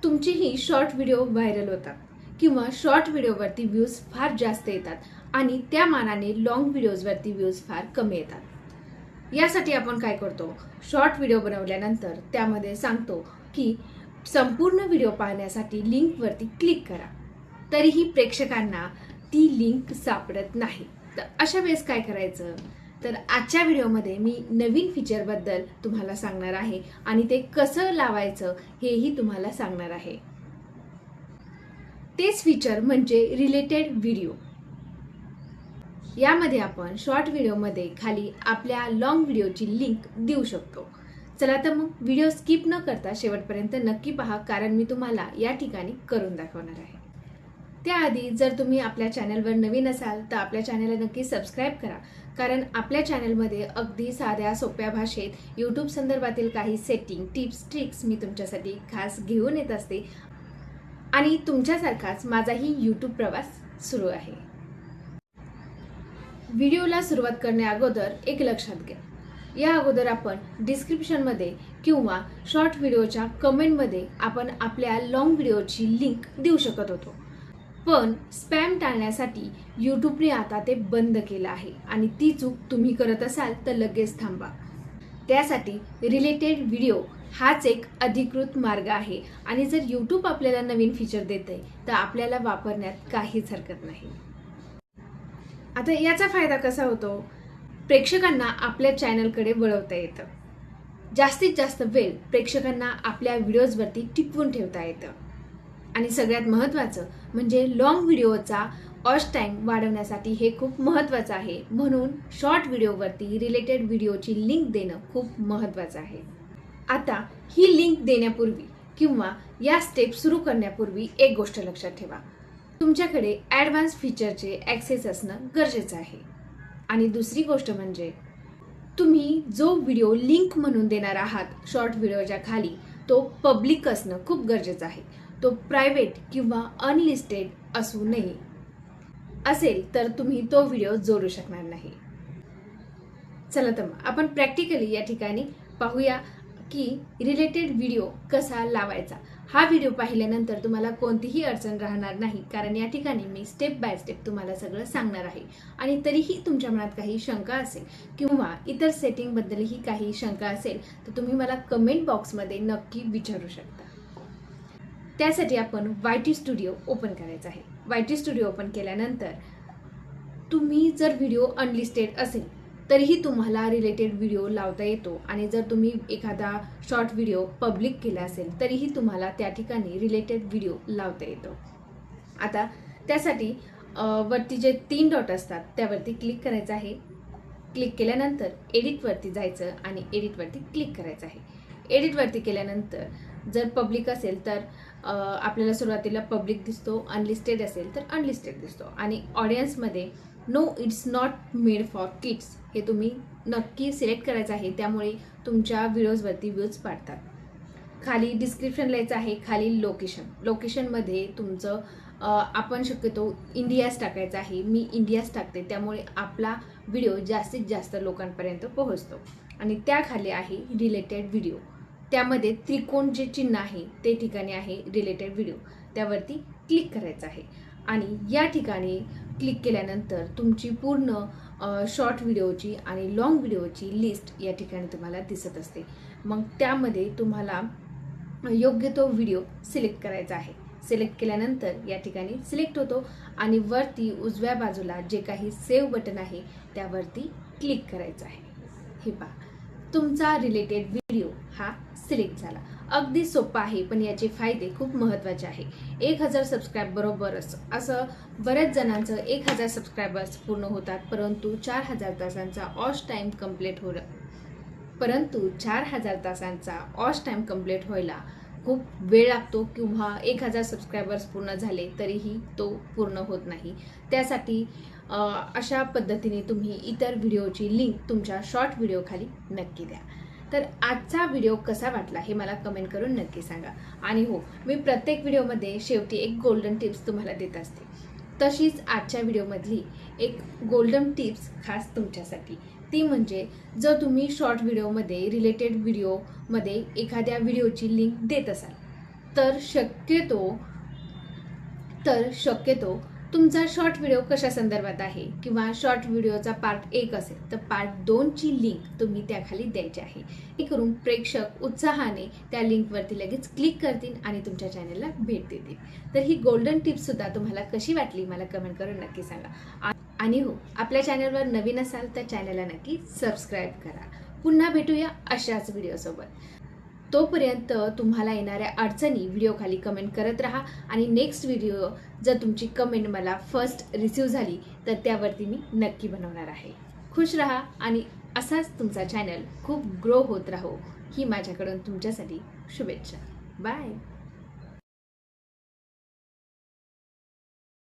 तुमचेही short video viral होतात किंवा शॉर्ट व्हिडिओवरती व्ह्यूज फार जास्त येतात आणि त्या मानाने लॉंग व्हिडिओजवरती व्ह्यूज फार कमी येतात। यासाठी आपण काय करतो, शॉर्ट व्हिडिओ बनवल्यानंतर त्यामध्ये सांगतो की संपूर्ण व्हिडिओ पाहण्यासाठी लिंकवरती क्लिक करा, तरीही प्रेक्षकांना ती लिंक सापडत नाही। तर अशा वेळेस काय करायचं, तर आजच्या व्हिडिओमध्ये मी नवीन फीचरबद्दल तुम्हाला सांगणार आहे आणि ते कसं लावायचं हेही तुम्हाला सांगणार आहे। तेच फीचर म्हणजे रिलेटेड व्हिडिओ। यामध्ये आपण शॉर्ट व्हिडिओमध्ये खाली आपल्या लॉंग व्हिडिओची लिंक देऊ शकतो। चला तर मग व्हिडिओ स्किप न करता शेवटपर्यंत नक्की पहा, कारण मी तुम्हाला या ठिकाणी करून दाखवणार आहे। त्याआधी जर तुम्ही आपल्या चॅनलवर नवीन असाल तर आपल्या चॅनलला नक्की सबस्क्राईब करा, कारण आपल्या चॅनलमध्ये अगदी साध्या सोप्या भाषेत यूट्यूब संदर्भातील काही सेटिंग, टिप्स, ट्रिक्स मी तुमच्यासाठी खास घेऊन येत असते आणि तुमच्यासारखाच माझाही यूट्यूब प्रवास सुरू आहे। व्हिडिओला सुरुवात करण्या अगोदर एक लक्षात घ्या, या अगोदर आपण डिस्क्रिप्शनमध्ये किंवा शॉर्ट व्हिडिओच्या कमेंटमध्ये आपण आपल्या लॉंग व्हिडिओची लिंक देऊ शकत होतो, पण स्पॅम टाळण्यासाठी यूट्यूबने आता ते बंद केलं आहे आणि ती चूक तुम्ही करत असाल तर लगेच थांबा। त्यासाठी रिलेटेड व्हिडिओ हाच एक अधिकृत मार्ग आहे आणि जर यूट्यूब आपल्याला नवीन फीचर देते तर आपल्याला वापरण्यात काहीच हरकत नाही। आता याचा फायदा कसा होतो, प्रेक्षकांना आपल्या चॅनलकडे वळवता येतं, जास्तीत जास्त वेळ प्रेक्षकांना आपल्या व्हिडिओजवरती टिकवून ठेवता येतं आणि सगळ्यात महत्त्वाचं म्हणजे लॉंग व्हिडिओचा वॉच टाइम वाढवण्यासाठी हे खूप महत्त्वाचं आहे। म्हणून शॉर्ट व्हिडिओवरती रिलेटेड व्हिडिओची लिंक देणं खूप महत्त्वाचं आहे। आता ही लिंक देण्यापूर्वी किंवा या स्टेप सुरू करण्यापूर्वी एक गोष्ट लक्षात ठेवा, तुमच्याकडे ॲडव्हान्स फीचरचे ॲक्सेस असणं गरजेचं आहे। आणि दुसरी गोष्ट म्हणजे तुम्ही जो व्हिडिओ लिंक म्हणून देणार आहात शॉर्ट व्हिडिओच्या खाली, तो पब्लिक असणं खूप गरजेचं आहे। तो प्रायव्हेट किंवा अनलिस्टेड असू नये, असेल तर तुम्ही तो व्हिडिओ जोडू शकणार नाही। चला तर मग आपण प्रॅक्टिकली या ठिकाणी पाहूया की रिलेटेड व्हिडिओ कसा लावायचा। हा व्हिडिओ पाहिल्यानंतर तुम्हाला कोणतीही अडचण राहणार नाही, कारण या ठिकाणी मी स्टेप बाय स्टेप तुम्हाला सगळं सांगणार आहे। आणि तरीही तुमच्या मनात काही शंका असेल किंवा इतर सेटिंगबद्दलही काही शंका असेल तर तुम्ही मला कमेंट बॉक्समध्ये नक्की विचारू शकता। त्यासाठी आपण YT स्टुडिओ ओपन करायचा आहे। YT स्टुडिओ ओपन केल्यानंतर तुम्ही जर व्हिडिओ अनलिस्टेड असेल तरीही तुम्हाला रिलेटेड व्हिडिओ लावता येतो आणि जर तुम्ही एखादा शॉर्ट व्हिडिओ पब्लिक केला असेल तरीही तुम्हाला त्या ठिकाणी रिलेटेड व्हिडिओ लावता येतो। आता त्यासाठी वरती जे 3 डॉट असतात त्यावरती क्लिक करायचं आहे। क्लिक केल्यानंतर एडिटवरती जायचं आणि एडिटवरती क्लिक करायचं आहे। एडिटवरती केल्यानंतर जर पब्लिक असेल तर आपल्याला सुरुवातीला पब्लिक दिसतो, अनलिस्टेड असेल तर अनलिस्टेड दिसतो आणि ऑडियन्समध्ये no it's not made for kids हे तुम्ही नक्की सिलेक्ट करायचं आहे, त्यामुळे तुमच्या व्हिडिओजवरती व्ह्यूज वाढतात। खाली डिस्क्रिप्शन लिहायचं आहे, खाली लोकेशनमध्ये तुमचं आपण शक्यतो इंडियाज टाकायचं आहे। मी इंडियाज टाकते, त्यामुळे आपला व्हिडिओ जास्तीत जास्त लोकांपर्यंत पोहोचतो। आणि त्याखाली आहे रिलेटेड व्हिडिओ, त्यामध्ये त्रिकोण जे चिन्ह आहे ते ठिकाणी आहे रिलेटेड व्हिडिओ, त्यावरती क्लिक करायचं आहे। आणि या ठिकाणी क्लिक केल्यानंतर तुमची पूर्ण शॉर्ट व्हिडिओची आणि लॉंग व्हिडिओची लिस्ट या ठिकाणी तुम्हाला दिसत असते। मग त्यामध्ये तुम्हाला योग्य तो व्हिडिओ सिलेक्ट करायचा आहे। सिलेक्ट केल्यानंतर या ठिकाणी सिलेक्ट होतो आणि वरती उजव्या बाजूला जे काही सेव्ह बटन आहे त्यावरती क्लिक करायचं आहे। हे पहा, तुमचा रिलेटेड व्हिडिओ हा सिलेक्ट झाला। अगदी सोपं आहे, पण याचे फायदे खूप महत्त्वाचे आहे। 1000 सबस्क्राईब बरोबरच असं बऱ्याच जणांचं 1000 सबस्क्रायबर्स पूर्ण होतात, परंतु 4000 तासांचा वॉच टाइम कंप्लीट व्हायला खूप वेळ लागतो किंवा 1000 सबस्क्रायबर्स पूर्ण झाले तरीही तो पूर्ण होत नाही। त्यासाठी अशा पद्धतीने तुम्ही इतर व्हिडिओची लिंक तुमच्या शॉर्ट व्हिडिओ खाली नक्की द्या। तर आजचा व्हिडिओ कसा वाटला हे मला कमेंट करून नक्की सांगा। आणि हो, मी प्रत्येक व्हिडिओमध्ये शेवटी एक गोल्डन टिप्स तुम्हाला देत असते, तशीच आजच्या व्हिडिओमधली एक गोल्डन टिप्स खास तुमच्यासाठी, ती म्हणजे जर तुम्ही शॉर्ट व्हिडिओमध्ये रिलेटेड व्हिडिओमध्ये एखाद्या व्हिडिओची लिंक देत असाल तर शक्यतो तुमचा शॉर्ट व्हिडिओ कशा संदर्भात आहे किंवा शॉर्ट व्हिडिओचा पार्ट 1 असेल तर पार्ट 2 ची लिंक तुम्ही त्याखाली द्यायची आहे. हे करून प्रेक्षक उत्साहाने त्या लिंकवरती लगेच क्लिक करतील आणि तुमच्या चॅनलला भेट देतील. तर ही गोल्डन टिप्ससुद्धा तुम्हाला कशी वाटली मला कमेंट करून नक्की सांगा. आणि हो, आपल्या चॅनलवर नवीन असाल तर चॅनलला नक्की सबस्क्राईब करा. पुन्हा भेटूया अशाच व्हिडिओसोबत. तोपर्यंत तुम्हाला येणाऱ्या अडचणी व्हिडिओ खाली कमेंट करत राहा आणि नेक्स्ट व्हिडिओ जर तुमची कमेंट मला फर्स्ट रिसीव झाली तर त्यावरती मी नक्की बनवणार आहे. खुश राहा आणि असाच तुमचा चॅनल खूप ग्रो होत राहो ही माझ्याकडून तुमच्यासाठी शुभेच्छा. बाय.